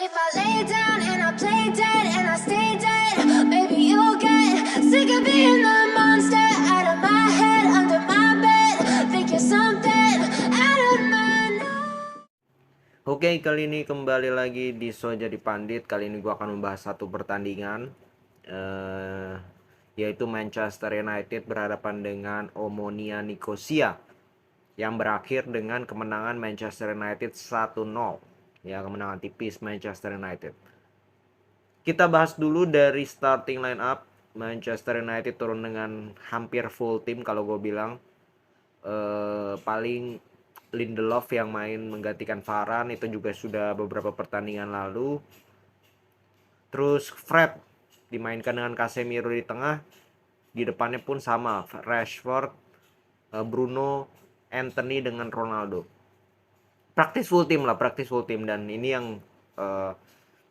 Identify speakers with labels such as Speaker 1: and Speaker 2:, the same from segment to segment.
Speaker 1: But if I lay down and I play dead and I stay dead, maybe you'll get sick of being the monster out of my head, under my bed. Think you're something out of my nose.
Speaker 2: Oke, kali ini kembali lagi di So Jadi Pandit. Kali ini gue akan membahas satu pertandingan, yaitu Manchester United berhadapan dengan Omonia Nicosia, yang berakhir dengan kemenangan Manchester United 1-0. Ya, kemenangan tipis Manchester United. Kita bahas dulu dari starting line up. Manchester United turun dengan hampir full tim kalau gue bilang. Paling Lindelof yang main menggantikan Varane, itu juga sudah beberapa pertandingan lalu. Terus Fred dimainkan dengan Casemiro di tengah. Di depannya pun sama, Rashford, Bruno, Anthony dengan Ronaldo. Praktis full team. Dan ini yang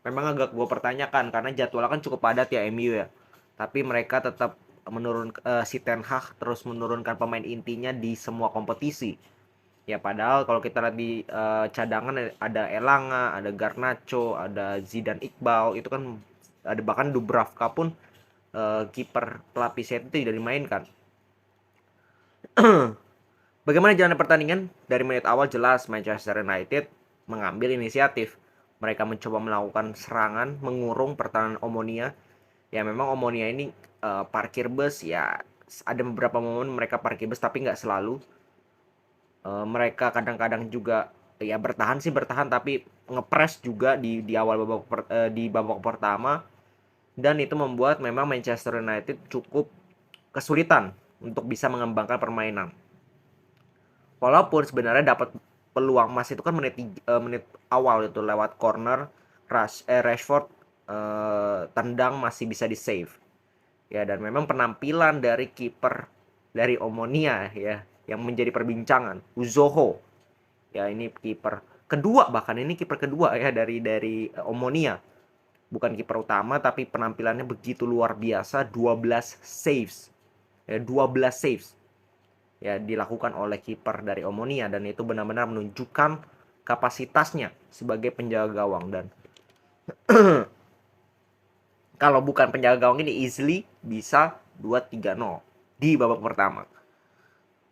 Speaker 2: memang agak gue pertanyakan karena jadwalnya kan cukup padat ya MU ya. Tapi mereka tetap si Ten Hag terus menurunkan pemain intinya di semua kompetisi. Ya padahal kalau kita lihat di cadangan ada Elanga, ada Garnacho, ada Zidane Iqbal, itu kan ada, bahkan Dubravka pun kiper pelapisnya itu tidak dimainkan. Bagaimana jalan pertandingan? Dari menit awal jelas Manchester United mengambil inisiatif. Mereka mencoba melakukan serangan, mengurung pertahanan Omonia. Ya memang Omonia ini parkir bus ya, ada beberapa momen mereka parkir bus tapi nggak selalu. Mereka kadang-kadang juga ya bertahan tapi ngepres juga di awal babak pertama, dan itu membuat memang Manchester United cukup kesulitan untuk bisa mengembangkan permainan. Walaupun sebenarnya dapat peluang emas itu kan menit awal itu lewat corner, Rashford tendang masih bisa di save. Ya, dan memang penampilan dari kiper dari Omonia ya yang menjadi perbincangan, Uzoho. Ya, ini kiper kedua, bahkan ini kiper kedua ya dari Omonia. Bukan kiper utama, tapi penampilannya begitu luar biasa, 12 saves. Ya, 12 saves. Ya, dilakukan oleh kiper dari Omonia, dan itu benar-benar menunjukkan kapasitasnya sebagai penjaga gawang. Dan kalau bukan penjaga gawang ini easily bisa 2-3-0 di babak pertama.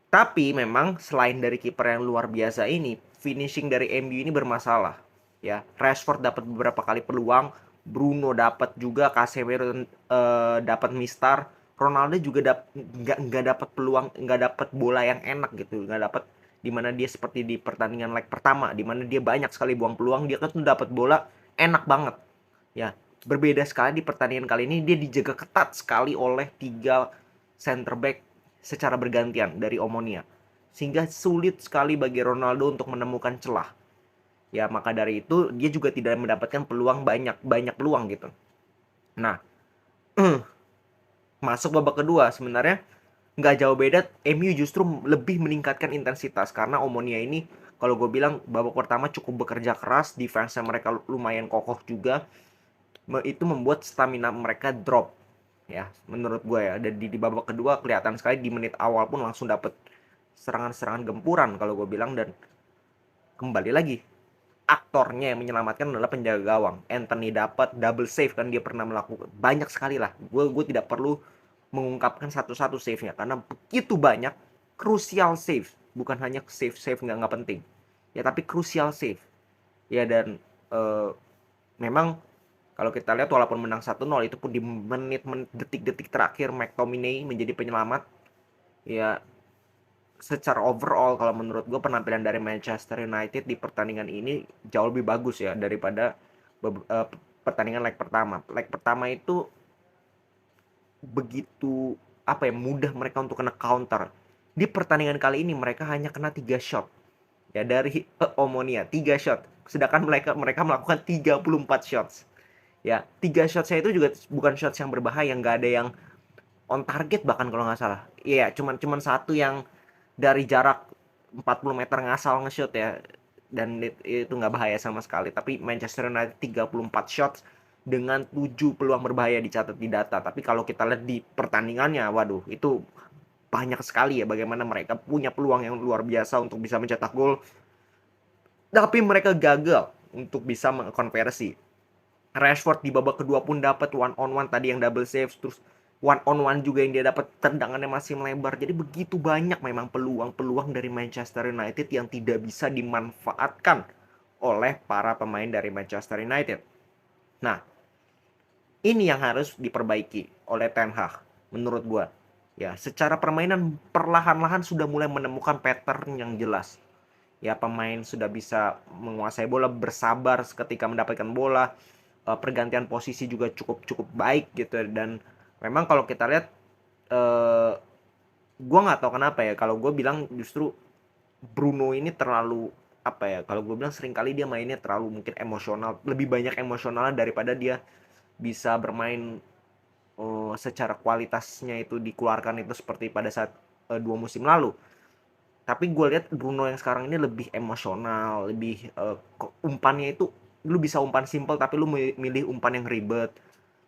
Speaker 2: Tapi memang selain dari kiper yang luar biasa ini, finishing dari MU ini bermasalah. Ya, Rashford dapat beberapa kali peluang, Bruno dapat juga, Casemiro dapat mistar, Ronaldo juga nggak dapat peluang, nggak dapat bola yang enak gitu, nggak dapat, dimana dia seperti di pertandingan leg pertama, dimana dia banyak sekali buang peluang, dia kan tuh dapat bola enak banget. Ya, berbeda sekali di pertandingan kali ini, dia dijaga ketat sekali oleh 3 center back secara bergantian dari Omonia, sehingga sulit sekali bagi Ronaldo untuk menemukan celah. Ya, maka dari itu dia juga tidak mendapatkan peluang banyak peluang gitu. Nah, masuk babak kedua sebenarnya nggak jauh beda, MU justru lebih meningkatkan intensitas karena Omonia ini kalau gue bilang babak pertama cukup bekerja keras, defense mereka lumayan kokoh juga, itu membuat stamina mereka drop ya menurut gue ya. Dan di babak kedua kelihatan sekali, di menit awal pun langsung dapet serangan-serangan gempuran kalau gue bilang. Dan kembali lagi, aktornya yang menyelamatkan adalah penjaga gawang. Anthony dapat double save kan, dia pernah melakukan banyak sekali lah. Gue tidak perlu mengungkapkan satu-satu save-nya karena begitu banyak crucial save, bukan hanya save nggak penting ya, tapi crucial save ya. Dan memang kalau kita lihat walaupun menang 1-0, itu pun di menit-menit detik-detik terakhir McTominay menjadi penyelamat ya. Secara overall kalau menurut gue penampilan dari Manchester United di pertandingan ini jauh lebih bagus ya daripada pertandingan leg pertama. Leg pertama itu begitu mudah mereka untuk kena counter. Di pertandingan kali ini mereka hanya kena 3 shot ya dari Omonia, 3 shot, sedangkan mereka melakukan 34 shots. Ya, 3 shotsnya itu juga bukan shots yang berbahaya, nggak ada yang on target bahkan kalau nggak salah. Iya, cuman satu yang dari jarak 40 meter ngasal nge-shoot ya, dan itu nggak bahaya sama sekali. Tapi Manchester United 34 shots dengan 7 peluang berbahaya dicatat di data. Tapi kalau kita lihat di pertandingannya, waduh, itu banyak sekali ya bagaimana mereka punya peluang yang luar biasa untuk bisa mencetak gol, tapi mereka gagal untuk bisa mengkonversi. Rashford di babak kedua pun dapat one on one tadi yang double save, terus one on one juga yang dia dapat, tendangannya masih melebar. Jadi begitu banyak memang peluang-peluang dari Manchester United yang tidak bisa dimanfaatkan oleh para pemain dari Manchester United. Nah, ini yang harus diperbaiki oleh Ten Hag menurut gua. Ya, secara permainan perlahan-lahan sudah mulai menemukan pattern yang jelas. Ya, pemain sudah bisa menguasai bola, bersabar ketika mendapatkan bola, pergantian posisi juga cukup baik gitu. Dan memang kalau kita lihat, gue nggak tahu kenapa ya, kalau gue bilang justru Bruno ini terlalu apa ya, kalau gue bilang seringkali dia mainnya terlalu mungkin emosional, lebih banyak emosional daripada dia bisa bermain secara kualitasnya itu dikeluarkan itu seperti pada saat 2 musim lalu. Tapi gue lihat Bruno yang sekarang ini lebih emosional, lebih umpannya itu lu bisa umpan simple tapi lu milih umpan yang ribet.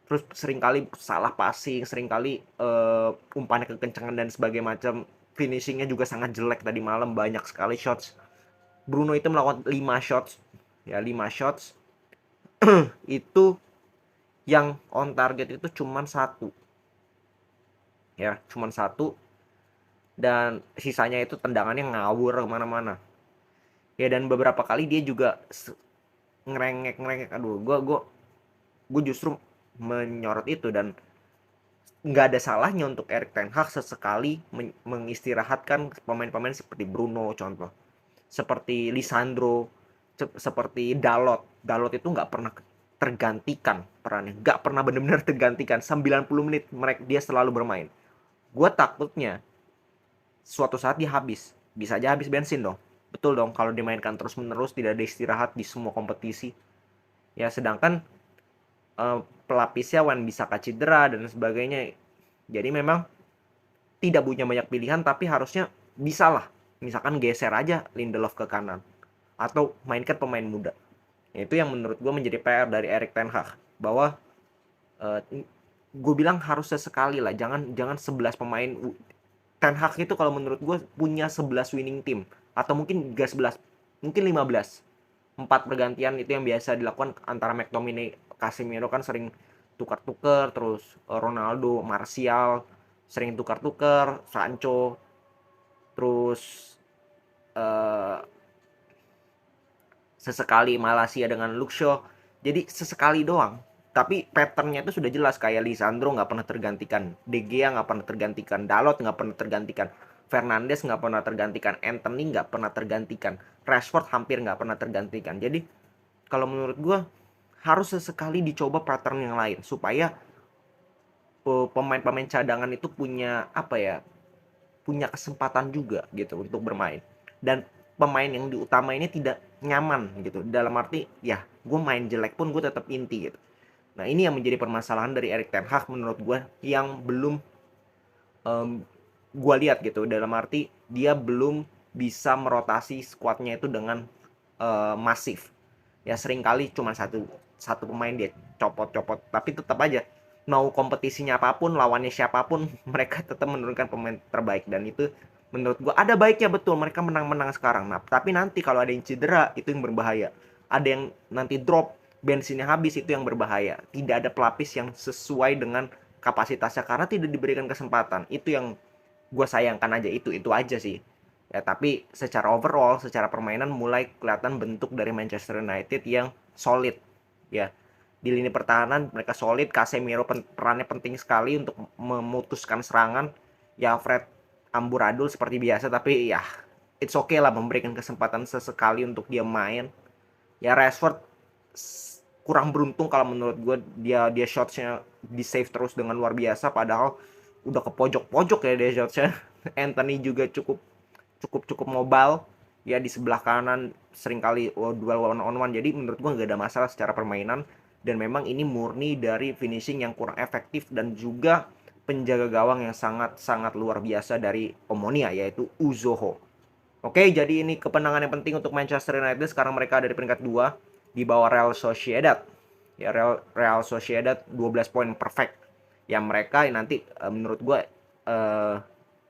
Speaker 2: Terus seringkali salah passing, seringkali umpannya kekencangan dan sebagainya macam. Finishingnya juga sangat jelek tadi malam, banyak sekali shots. Bruno itu melakukan 5 shots, ya 5 shots. Itu yang on target itu cuman 1. Ya, cuman 1. Dan sisanya itu tendangannya ngawur kemana-mana. Ya, dan beberapa kali dia juga ngerengek. Aduh, gue justru menyorot itu. Dan nggak ada salahnya untuk Erik ten Hag sesekali mengistirahatkan pemain-pemain seperti Bruno contoh, seperti Lisandro, seperti Dalot itu nggak pernah tergantikan perannya, nggak pernah benar-benar tergantikan. 90 menit mereka dia selalu bermain. Gue takutnya suatu saat dia bisa aja habis bensin dong. Betul dong, kalau dimainkan terus-menerus tidak ada istirahat di semua kompetisi. Ya, sedangkan pelapisnya Wan-Bissaka cedera dan sebagainya. Jadi memang tidak punya banyak pilihan, tapi harusnya bisa lah. Misalkan geser aja Lindelof ke kanan atau mainkan pemain muda. Itu yang menurut gue menjadi PR dari Erik ten Hag, bahwa gue bilang harus sesekali lah, jangan 11 pemain. Ten Hag itu kalau menurut gue punya 11 winning team, atau mungkin gak 11, mungkin 15. 4 pergantian itu yang biasa dilakukan antara McTominay, Casemiro kan sering tukar-tukar, terus Ronaldo, Martial sering tukar-tukar, Sancho, terus sesekali Malaysia dengan Luke Shaw. Jadi sesekali doang, tapi patternnya itu sudah jelas. Kayak Lisandro nggak pernah tergantikan, De Gea nggak pernah tergantikan, Dalot nggak pernah tergantikan, Fernandes nggak pernah tergantikan, Anthony nggak pernah tergantikan, Rashford hampir nggak pernah tergantikan. Jadi kalau menurut gue harus sesekali dicoba pattern yang lain supaya pemain-pemain cadangan itu punya apa ya, punya kesempatan juga gitu untuk bermain. Dan pemain yang diutama ini tidak nyaman gitu, dalam arti ya gue main jelek pun gue tetap inti gitu. Nah, ini yang menjadi permasalahan dari Erik ten Hag menurut gue, yang belum gue lihat gitu, dalam arti dia belum bisa merotasi skuadnya itu dengan masif. Ya, seringkali cuma satu pemain dia copot, tapi tetap aja mau kompetisinya apapun, lawannya siapapun, mereka tetap menurunkan pemain terbaik. Dan itu menurut gue ada baiknya, betul mereka menang sekarang. Nah, tapi nanti kalau ada yang cedera itu yang berbahaya. Ada yang nanti drop, bensinnya habis, itu yang berbahaya. Tidak ada pelapis yang sesuai dengan kapasitasnya karena tidak diberikan kesempatan. Itu yang gue sayangkan aja, itu aja sih. Ya, tapi secara overall, secara permainan mulai kelihatan bentuk dari Manchester United yang solid. Ya, di lini pertahanan mereka solid. Casemiro perannya penting sekali untuk memutuskan serangan. Ya, Fred amburadul seperti biasa, tapi ya it's okay lah memberikan kesempatan sesekali untuk dia main. Ya, Rashford kurang beruntung kalau menurut gue, dia shotsnya di save terus dengan luar biasa, padahal udah ke pojok-pojok ya dia shotsnya. Anthony juga cukup mobile ya di sebelah kanan, seringkali duel one on one. Jadi menurut gue nggak ada masalah secara permainan, dan memang ini murni dari finishing yang kurang efektif dan juga penjaga gawang yang sangat luar biasa dari Omonia, yaitu Uzoho. Oke, jadi ini kemenangan yang penting untuk Manchester United. Sekarang mereka ada di peringkat 2 di bawah Real Sociedad. Ya, Real Sociedad 12 poin perfect. Yang mereka nanti menurut gue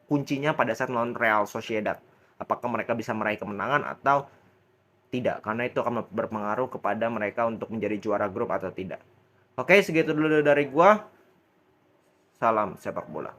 Speaker 2: kuncinya pada saat melawan Real Sociedad. Apakah mereka bisa meraih kemenangan atau tidak, karena itu akan berpengaruh kepada mereka untuk menjadi juara grup atau tidak. Oke, segitu dulu dari gua. Salam sepak bola.